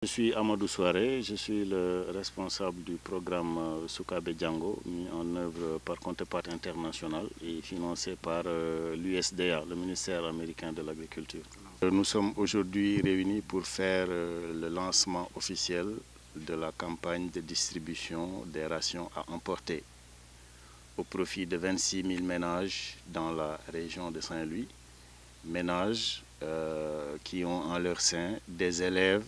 Je suis Amadou Souare, je suis le responsable du programme Soukabe Django, mis en œuvre par Contrepartie International et financé par l'USDA, le ministère américain de l'Agriculture. Nous sommes aujourd'hui réunis pour faire le lancement officiel de la campagne de distribution des rations à emporter au profit de 26 000 ménages dans la région de Saint-Louis, ménages qui ont en leur sein des élèves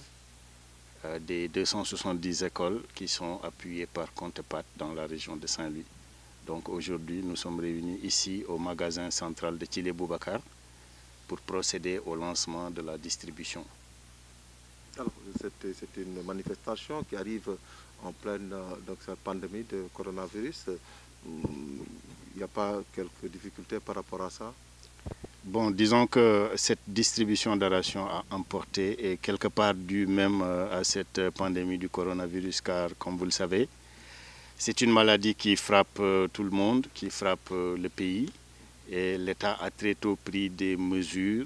des 270 écoles qui sont appuyées par Contrepartie dans la région de Saint-Louis. Donc aujourd'hui, nous sommes réunis ici au magasin central de Thillé Boubacar pour procéder au lancement de la distribution. Alors, c'est une manifestation qui arrive en pleine cette pandémie de coronavirus. Il n'y a pas quelques difficultés par rapport à ça? Bon, disons que cette distribution de rations à emporter est quelque part due même à cette pandémie du coronavirus, car comme vous le savez, c'est une maladie qui frappe tout le monde, qui frappe le pays, et l'État a très tôt pris des mesures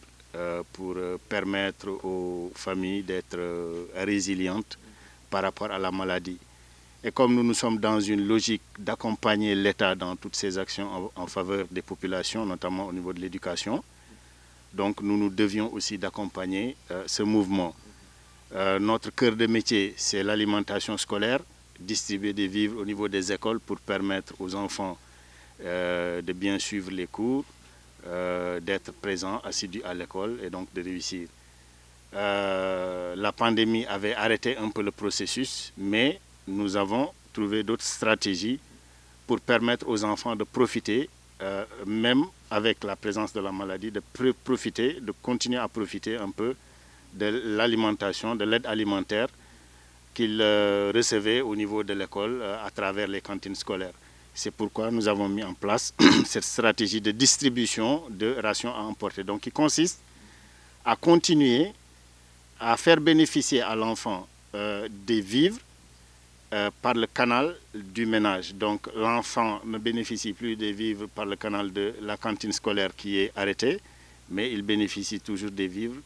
pour permettre aux familles d'être résilientes par rapport à la maladie. Et comme nous sommes dans une logique d'accompagner l'État dans toutes ses actions en faveur des populations, notamment au niveau de l'éducation, donc nous devions aussi d'accompagner ce mouvement. Notre cœur de métier, c'est l'alimentation scolaire, distribuer des vivres au niveau des écoles pour permettre aux enfants de bien suivre les cours, d'être présents, assidus à l'école et donc de réussir. La pandémie avait arrêté un peu le processus, mais nous avons trouvé d'autres stratégies pour permettre aux enfants de profiter, même avec la présence de la maladie, de continuer à profiter un peu de l'alimentation, de l'aide alimentaire qu'ils recevaient au niveau de l'école à travers les cantines scolaires. C'est pourquoi nous avons mis en place cette stratégie de distribution de rations à emporter, donc qui consiste à continuer à faire bénéficier à l'enfant des vivres par le canal du ménage. Donc l'enfant ne bénéficie plus des vivres par le canal de la cantine scolaire qui est arrêtée, mais il bénéficie toujours des vivres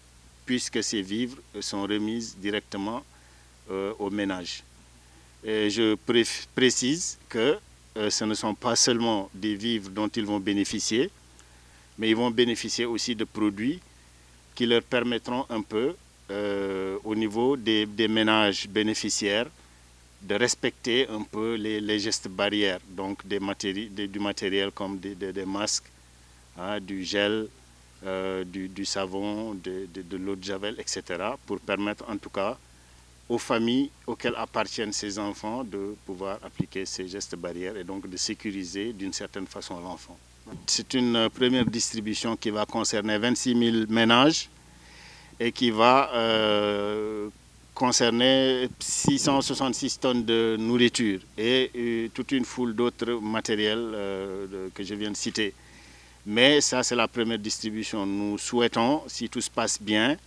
puisque ces vivres sont remises directement au ménage. Et je précise que ce ne sont pas seulement des vivres dont ils vont bénéficier, mais ils vont bénéficier aussi de produits qui leur permettront un peu, au niveau des ménages bénéficiaires, de respecter un peu les gestes barrières, donc du matériel comme des masques, du gel, du savon, de l'eau de javel, etc., pour permettre en tout cas aux familles auxquelles appartiennent ces enfants de pouvoir appliquer ces gestes barrières et donc de sécuriser d'une certaine façon l'enfant. C'est une première distribution qui va concerner 26 000 ménages et qui va concerner 666 tonnes de nourriture et toute une foule d'autres matériels que je viens de citer. Mais ça, c'est la première distribution. Nous souhaitons, si tout se passe bien,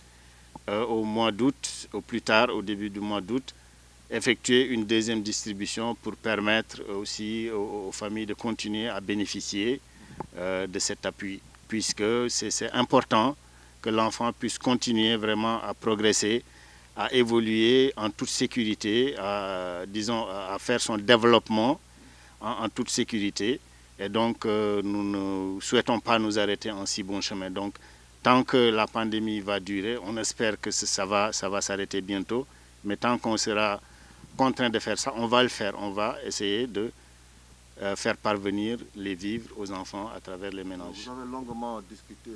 au mois d'août, au plus tard, au début du mois d'août, effectuer une deuxième distribution pour permettre aussi aux familles de continuer à bénéficier de cet appui, puisque c'est important que l'enfant puisse continuer vraiment à progresser, à évoluer en toute sécurité, à faire son développement en toute sécurité. Et donc, nous ne souhaitons pas nous arrêter en si bon chemin. Donc, tant que la pandémie va durer, on espère que ça va s'arrêter bientôt. Mais tant qu'on sera contraint de faire ça, on va le faire. On va essayer de faire parvenir les vivres aux enfants à travers les ménages. Vous avez longuement discuté,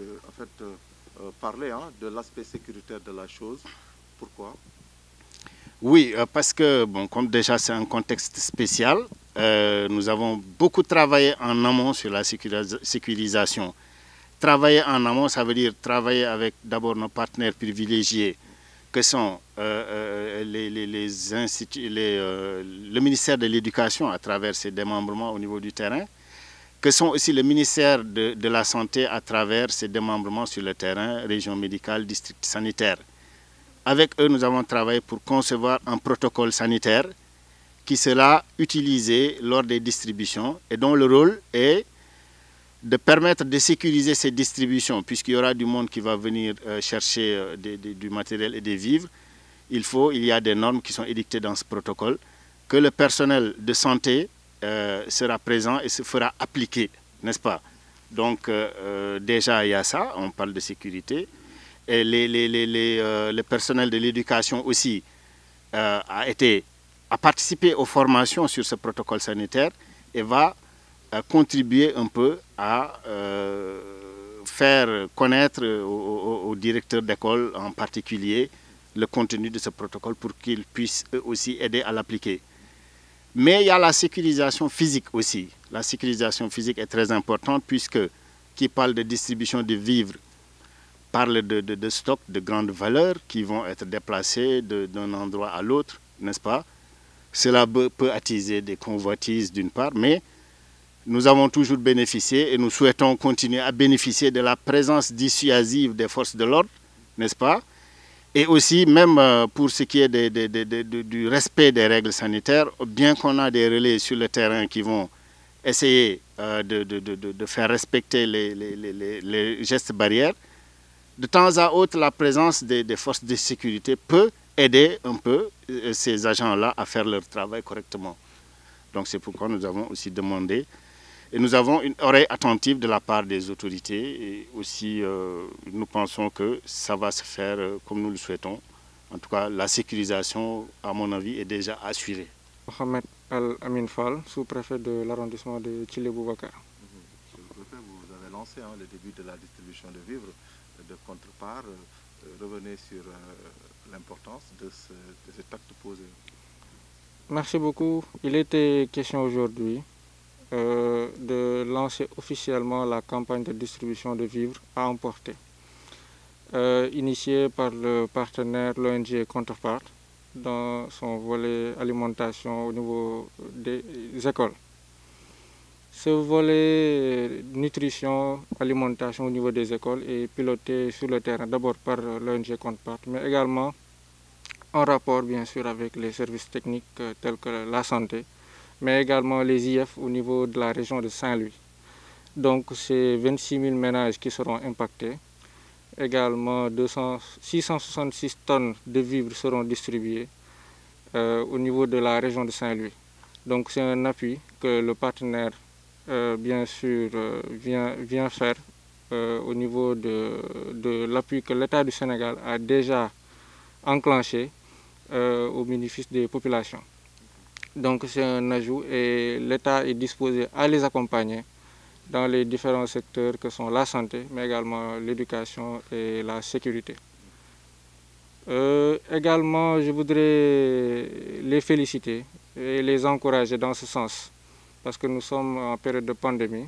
parlé de l'aspect sécuritaire de la chose. Pourquoi? Oui, parce que, bon, comme déjà c'est un contexte spécial, nous avons beaucoup travaillé en amont sur la sécurisation. Travailler en amont, ça veut dire travailler avec d'abord nos partenaires privilégiés, que sont le ministère de l'Éducation à travers ses démembrements au niveau du terrain, que sont aussi le ministère de la Santé à travers ses démembrements sur le terrain, région médicale, district sanitaire. Avec eux, nous avons travaillé pour concevoir un protocole sanitaire qui sera utilisé lors des distributions et dont le rôle est de permettre de sécuriser ces distributions, puisqu'il y aura du monde qui va venir chercher du matériel et des vivres. il y a des normes qui sont édictées dans ce protocole, que le personnel de santé sera présent et se fera appliquer, n'est-ce pas? Donc déjà il y a ça, on parle de sécurité. Et le personnel de l'éducation aussi a participé aux formations sur ce protocole sanitaire et va contribuer un peu à faire connaître aux directeurs d'école en particulier le contenu de ce protocole pour qu'ils puissent eux aussi aider à l'appliquer. Mais il y a la sécurisation physique aussi. La sécurisation physique est très importante puisque qui parle de distribution de vivres parle de stocks de grande valeur qui vont être déplacés d'un endroit à l'autre, n'est-ce pas? Cela peut attiser des convoitises d'une part, mais nous avons toujours bénéficié et nous souhaitons continuer à bénéficier de la présence dissuasive des forces de l'ordre, n'est-ce pas? Et aussi, même pour ce qui est du respect des règles sanitaires, bien qu'on a des relais sur le terrain qui vont essayer de faire respecter les gestes barrières, de temps à autre, la présence des forces de sécurité peut aider un peu ces agents-là à faire leur travail correctement. Donc c'est pourquoi nous avons aussi demandé, et nous avons une oreille attentive de la part des autorités, et aussi nous pensons que ça va se faire comme nous le souhaitons. En tout cas, la sécurisation, à mon avis, est déjà assurée. Mohamed Al-Amin Fall, sous-préfet de l'arrondissement de Thillé-Boubacar. Monsieur le préfet, vous avez lancé le début de la distribution de vivres. De contre-part, revenez sur l'importance de cet acte posé. Merci beaucoup. Il était question aujourd'hui de lancer officiellement la campagne de distribution de vivres à emporter, initiée par le partenaire l'ONG Contrepart dans son volet alimentation au niveau des écoles. Ce volet nutrition, alimentation au niveau des écoles est piloté sur le terrain d'abord par l'ONG Contrepart, mais également en rapport bien sûr avec les services techniques tels que la santé, mais également les IF au niveau de la région de Saint-Louis. Donc c'est 26 000 ménages qui seront impactés. Également 666 tonnes de vivres seront distribuées au niveau de la région de Saint-Louis. Donc c'est un appui que le partenaire bien sûr vient faire au niveau de l'appui que l'État du Sénégal a déjà enclenché au bénéfice des populations. Donc c'est un ajout et l'État est disposé à les accompagner dans les différents secteurs que sont la santé, mais également l'éducation et la sécurité. Également, je voudrais les féliciter et les encourager dans ce sens, parce que nous sommes en période de pandémie.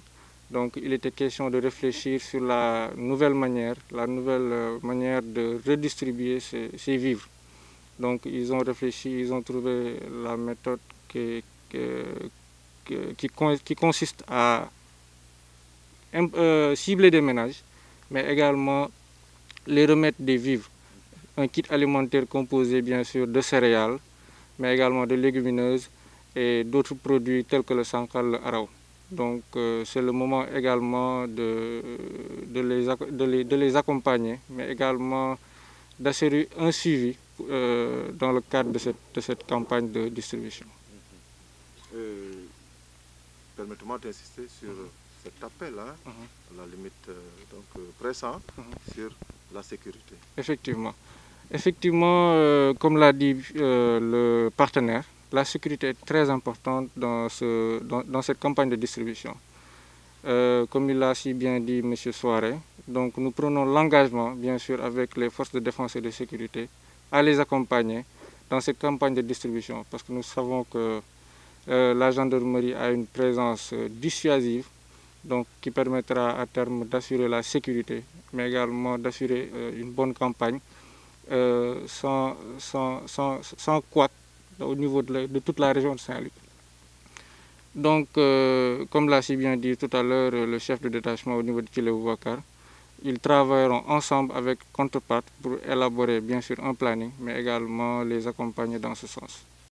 Donc il était question de réfléchir sur la nouvelle manière de redistribuer ces vivres. Donc ils ont réfléchi, ils ont trouvé la méthode qui consiste à cibler des ménages, mais également les remettre des vivres. Un kit alimentaire composé bien sûr de céréales, mais également de légumineuses et d'autres produits tels que le sankal, le araw. Donc c'est le moment également de les accompagner, mais également d'assurer un suivi dans le cadre de cette campagne de distribution. Permettez-moi d'insister sur cet appel, à la limite pressant, sur la sécurité. Effectivement, comme l'a dit le partenaire, la sécurité est très importante dans cette campagne de distribution. Comme il l'a si bien dit M. Souaré, donc nous prenons l'engagement, bien sûr, avec les forces de défense et de sécurité, à les accompagner dans cette campagne de distribution, parce que nous savons que la gendarmerie a une présence dissuasive, donc qui permettra à terme d'assurer la sécurité, mais également d'assurer une bonne campagne sans couac au niveau de toute la région de Saint-Louis. Donc, comme l'a si bien dit tout à l'heure le chef de détachement au niveau de Thillé-Boubacar, ils travailleront ensemble avec Contrepart pour élaborer bien sûr un planning, mais également les accompagner dans ce sens.